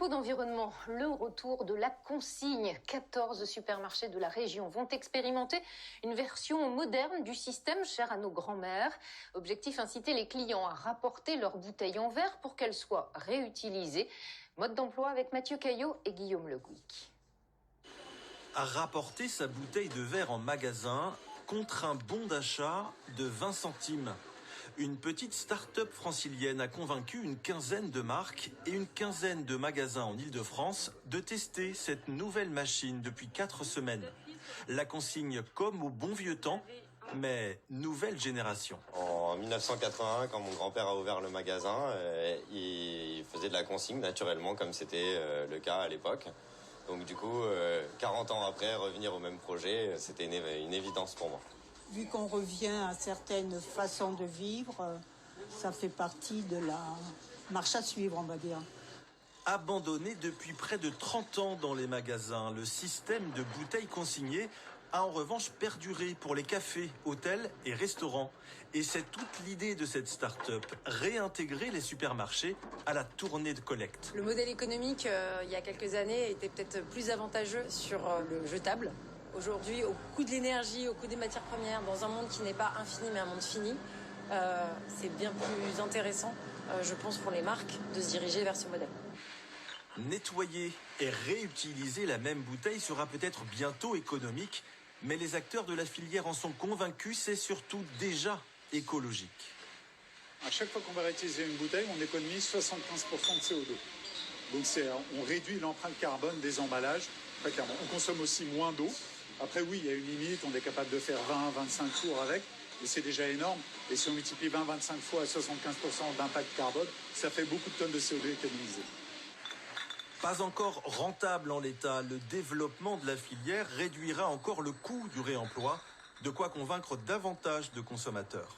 info d'environnement, le retour de la consigne. 14 supermarchés de la région vont expérimenter une version moderne du système cher à nos grands-mères. Objectif, inciter les clients à rapporter leurs bouteilles en verre pour qu'elles soient réutilisées. Mode d'emploi avec Mathieu Caillot et Guillaume Le Gouic. À rapporter sa bouteille de verre en magasin contre un bon d'achat de 20 centimes. Une petite start-up francilienne a convaincu une quinzaine de marques et une quinzaine de magasins en Île-de-France de tester cette nouvelle machine depuis 4 semaines. La consigne comme au bon vieux temps, mais nouvelle génération. En 1981, quand mon grand-père a ouvert le magasin, il faisait de la consigne naturellement, comme c'était le cas à l'époque. Donc du coup, 40 ans après, revenir au même projet, c'était une évidence pour moi. Vu qu'on revient à certaines façons de vivre, ça fait partie de la marche à suivre, on va dire. Abandonné depuis près de 30 ans dans les magasins, le système de bouteilles consignées a en revanche perduré pour les cafés, hôtels et restaurants. Et c'est toute l'idée de cette start-up, réintégrer les supermarchés à la tournée de collecte. Le modèle économique, il y a quelques années, était peut-être plus avantageux sur le jetable. Aujourd'hui, au coût de l'énergie, au coût des matières premières, dans un monde qui n'est pas infini mais un monde fini, c'est bien plus intéressant, je pense, pour les marques de se diriger vers ce modèle. Nettoyer et réutiliser la même bouteille sera peut-être bientôt économique, mais les acteurs de la filière en sont convaincus, c'est surtout déjà écologique. À chaque fois qu'on va réutiliser une bouteille, on économise 75% de CO2. Donc on réduit l'empreinte carbone des emballages, très clairement. On consomme aussi moins d'eau. Après oui, il y a une limite, on est capable de faire 20-25 tours avec, mais c'est déjà énorme. Et si on multiplie 20-25 fois à 75% d'impact carbone, ça fait beaucoup de tonnes de CO2 économisées. Pas encore rentable en l'état, le développement de la filière réduira encore le coût du réemploi, de quoi convaincre davantage de consommateurs.